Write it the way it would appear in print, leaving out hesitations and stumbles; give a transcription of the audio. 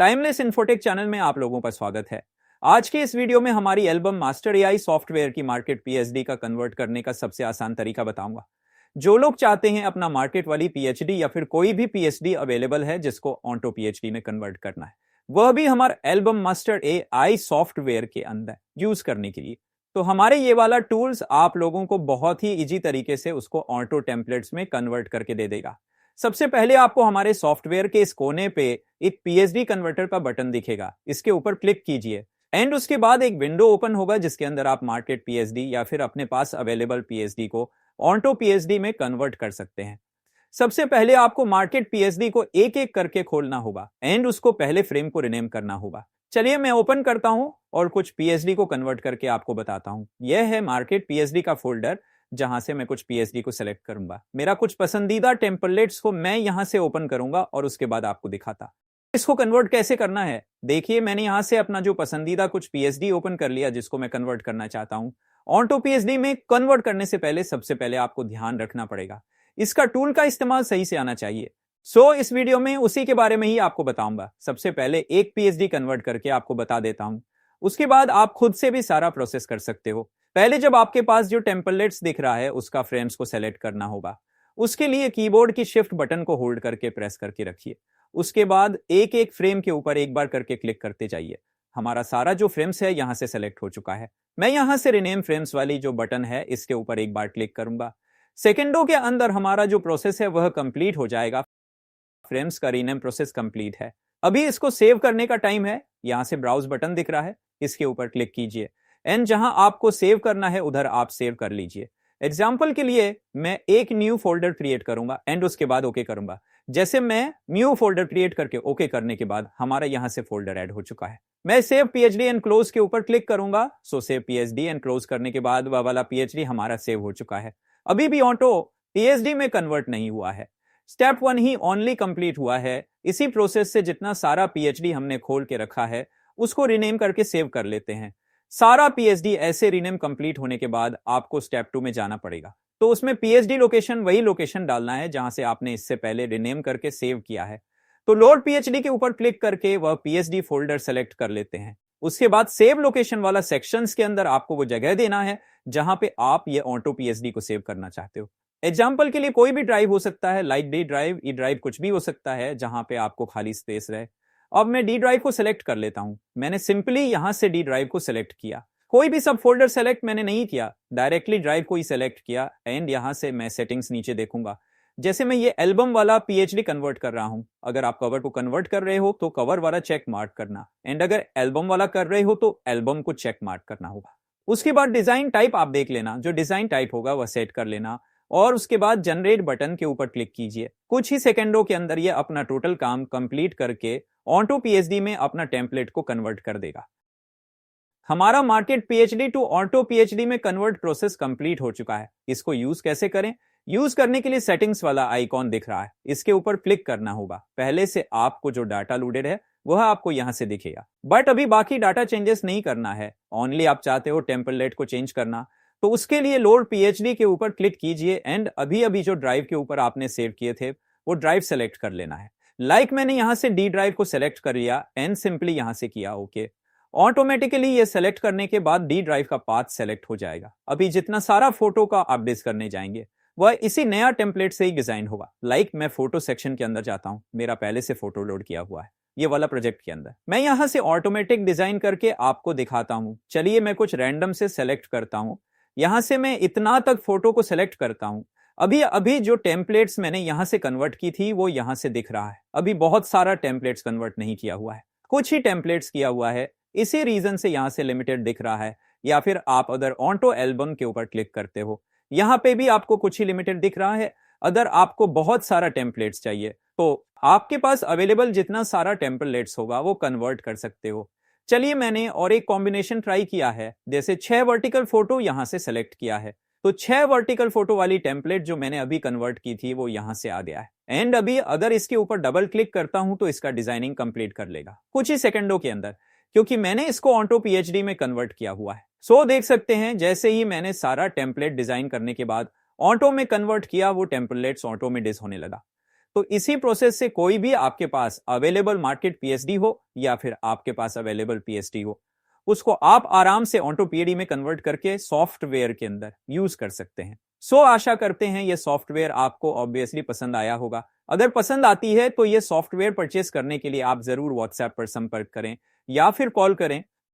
Timeless infotech channel में आप लोगों का स्वागत है। आज के इस वीडियो में हमारी एल्बम मास्टर एआई सॉफ्टवेयर की मार्केट पीएचडी का कन्वर्ट करने का सबसे आसान तरीका बताऊंगा। जो लोग चाहते हैं अपना मार्केट वाली पीएचडी या फिर कोई भी पीएचडी अवेलेबल है जिसको ऑन्टो पीएचडी में कन्वर्ट करना है, वह भी हमारा एल्बम मास्टर एआई सॉफ्टवेयर के अंदर यूज करने के लिए, तो हमारे ये वाला टूल्स आप लोगों को बहुत ही इजी तरीके से उसको ऑन्टो टेम्पलेट्स में कन्वर्ट करके दे देगा। सबसे पहले आपको हमारे सॉफ्टवेयर के इस कोने पे एक पीएचडी कन्वर्टर का बटन दिखेगा, इसके ऊपर क्लिक कीजिए एंड उसके बाद एक विंडो ओपन होगा जिसके अंदर आप मार्केट पीएचडी या फिर अपने पास अवेलेबल पीएचडी को ऑन्टो पीएचडी में कन्वर्ट कर सकते हैं। सबसे पहले आपको मार्केट पीएचडी को एक एक करके खोलना होगा एंड उसको पहले फ्रेम को रिनेम करना होगा। चलिए मैं ओपन करता हूं और कुछ पीएचडी को कन्वर्ट करके आपको बताता हूं। यह है मार्केट पीएचडी का फोल्डर जहां से मैं कुछ पीएचडी को सिलेक्ट करूंगा। मेरा कुछ पसंदीदा टेम्पलेट्स को मैं यहां से ओपन करूंगा और उसके बाद आपको दिखाता इसको कन्वर्ट कैसे करना है। देखिए मैंने यहां से अपना जो पसंदीदा कुछ पीएचडी ओपन कर लिया जिसको मैं कन्वर्ट करना चाहता हूं। ऑन्टो पीएचडी में कन्वर्ट करने से पहले सबसे पहले आपको ध्यान रखना पड़ेगा, इसका टूल का इस्तेमाल सही से आना चाहिए। इस वीडियो में उसी के बारे में ही आपको बताऊंगा। सबसे पहले एक पीएचडी कन्वर्ट करके आपको बता देता हूं, उसके बाद आप खुद से भी सारा प्रोसेस कर सकते हो। पहले जब आपके पास जो टेम्पलेट्स दिख रहा है उसका फ्रेम्स को सेलेक्ट करना होगा। उसके लिए कीबोर्ड की शिफ्ट बटन को होल्ड करके प्रेस करके रखिए। उसके बाद एक एक फ्रेम के ऊपर एक बार करके क्लिक करते जाइए। हमारा सारा जो फ्रेम्स है यहां से सेलेक्ट हो चुका है। मैं यहां से रिनेम फ्रेम्स वाली जो बटन है इसके ऊपर एक बार क्लिक करूंगा। सेकेंडों के अंदर हमारा जो प्रोसेस है वह कंप्लीट हो जाएगा। फ्रेम्स का रीनेम प्रोसेस कंप्लीट है। अभी इसको सेव करने का टाइम है। यहां से ब्राउज बटन दिख रहा है, इसके ऊपर क्लिक कीजिए एंड जहां आपको सेव करना है उधर आप सेव कर लीजिए। एग्जाम्पल के लिए मैं एक न्यू फोल्डर क्रिएट करूंगा एंड उसके बाद ओके करूंगा। जैसे मैं न्यू फोल्डर क्रिएट करके ओके करने के बाद हमारा यहां से फोल्डर ऐड हो चुका है। मैं सेव पीएचडी एंड क्लोज के ऊपर क्लिक करूंगा। सेव पीएचडी एंड क्लोज करने के बाद वह वाला पीएचडी हमारा सेव हो चुका है। अभी भी ऑन्टो पीएचडी में कन्वर्ट नहीं हुआ है। स्टेप 1 ही ओनली कंप्लीट हुआ है। इसी प्रोसेस से जितना सारा पीएचडी हमने खोल के रखा है उसको रीनेम करके सेव कर लेते हैं। सारा पीएचडी ऐसे रीनेम कंप्लीट होने के बाद आपको स्टेप 2 में जाना पड़ेगा। तो उसमें पीएचडी लोकेशन वही लोकेशन डालना है जहां से आपने इससे पहले रीनेम करके सेव किया है। तो लोड पीएचडी के ऊपर क्लिक करके वह पीएचडी फोल्डर सेलेक्ट कर लेते हैं। उसके बाद सेव लोकेशन वाला सेक्शंस के अंदर आपको वो जगह देना है जहां पे आप ये ऑन्टो पीएचडी को सेव करना चाहते हो। एग्जाम्पल के लिए कोई भी ड्राइव हो सकता है, like D drive, E drive, कुछ भी हो सकता है जहां पे आपको खाली स्पेस रहे। अब मैं डी ड्राइव को सिलेक्ट कर लेता हूं। मैंने सिंपली यहां से डी ड्राइव को सिलेक्ट किया। कोई भी सब फोल्डर सेलेक्ट मैंने नहीं किया, डायरेक्टली ड्राइव को ही सिलेक्ट किया एंड यहां से मैं सेटिंग्स नीचे देखूंगा। जैसे मैं ये एल्बम वाला पीएचडी कन्वर्ट कर रहा हूं। अगर आप कवर को कन्वर्ट कर रहे हो तो कवर वाला चेक मार्क करना एंड अगर एल्बम वाला कर रहे हो तो एल्बम को चेक मार्क करना होगा। उसके बाद डिजाइन टाइप आप देख लेना, जो डिजाइन टाइप होगा वह सेट कर लेना और उसके बाद जनरेट बटन के ऊपर क्लिक कीजिए। कुछ ही सेकंडों के अंदर ये अपना टोटल काम कंप्लीट करके ऑन्टो पीएचडी में अपना टेम्पलेट को कन्वर्ट कर देगा। हमारा market PHD to onto PHD में कन्वर्ट प्रोसेस कंप्लीट हो चुका है। इसको यूज कैसे करें? यूज करने के लिए सेटिंग्स वाला आइकॉन दिख रहा है, इसके ऊपर क्लिक करना होगा। पहले से आपको जो डाटा लोडेड है वह आपको यहां से दिखेगा, बट अभी बाकी डाटा चेंजेस नहीं करना है। ओनली आप चाहते हो टेम्पलेट को चेंज करना, तो उसके लिए लोड पीएचडी के ऊपर क्लिक कीजिए एंड अभी जो ड्राइव के ऊपर आपने सेव किए थे वो ड्राइव सेलेक्ट कर लेना है। लाइक मैंने यहां से डी ड्राइव को सेलेक्ट कर लिया एंड सिंपली यहां से किया ओके। ऑटोमेटिकली ये सेलेक्ट करने के बाद डी ड्राइव का पाथ सेलेक्ट हो जाएगा। अभी जितना सारा फोटो का आप डिस्क करने जाएंगे वह इसी नया टेम्पलेट से ही डिजाइन होगा। लाइक मैं फोटो सेक्शन के अंदर जाता हूं, मेरा पहले से फोटो लोड किया हुआ है ये वाला प्रोजेक्ट के अंदर। मैं यहां से ऑटोमेटिक डिजाइन करके आपको दिखाता हूं। चलिए मैं कुछ रैंडम से सेलेक्ट करता हूं। यहां से मैं इतना तक फोटो को सिलेक्ट करता हूं। अभी जो टेम्पलेट्स मैंने यहां से कन्वर्ट की थी वो यहां से दिख रहा है। अभी बहुत सारा टेम्पलेट्स कन्वर्ट नहीं किया हुआ है, कुछ ही टेम्पलेट्स किया हुआ है, इसी रीजन से यहां से लिमिटेड दिख रहा है। या फिर आप अदर ऑन्टो एल्बम के ऊपर क्लिक करते हो, यहां पे भी आपको कुछ ही लिमिटेड दिख रहा है। अदर आपको बहुत सारा टेम्पलेट्स चाहिए तो आपके पास अवेलेबल जितना सारा टेम्पलेट्स होगा वो कन्वर्ट कर सकते हो। चलिए मैंने और एक कॉम्बिनेशन ट्राई किया है। जैसे 6 वर्टिकल फोटो यहां से सेलेक्ट किया है, तो 6 वर्टिकल फोटो वाली टेम्पलेट जो मैंने अभी कन्वर्ट की थी वो यहां से आ गया है एंड अभी अगर इसके ऊपर डबल क्लिक करता हूं तो इसका डिजाइनिंग कंप्लीट कर लेगा कुछ ही सेकंडों के अंदर, क्योंकि मैंने इसको ऑन्टो पीएचडी में कन्वर्ट किया हुआ है। देख सकते हैं जैसे ही मैंने सारा टेम्पलेट डिजाइन करने के बाद ऑन्टो में कन्वर्ट किया वो टेम्पलेट्स ऑन्टो में डिस होने लगा। तो इसी प्रोसेस से कोई भी आपके पास अवेलेबल मार्केट पीएचडी हो या फिर आपके पास अवेलेबल पीएचडी हो, उसको आप आराम से ऑटो पीएडी में कन्वर्ट करके सॉफ्टवेयर के अंदर यूज कर सकते हैं। आशा करते हैं ये सॉफ्टवेयर आपको ऑब्वियसली पसंद आया होगा। अगर पसंद आती है तो ये सॉफ्टवेयर परचेस करने के लिए आप जरूर व्हाट्सएप पर संपर्क करें या फिर कॉल करें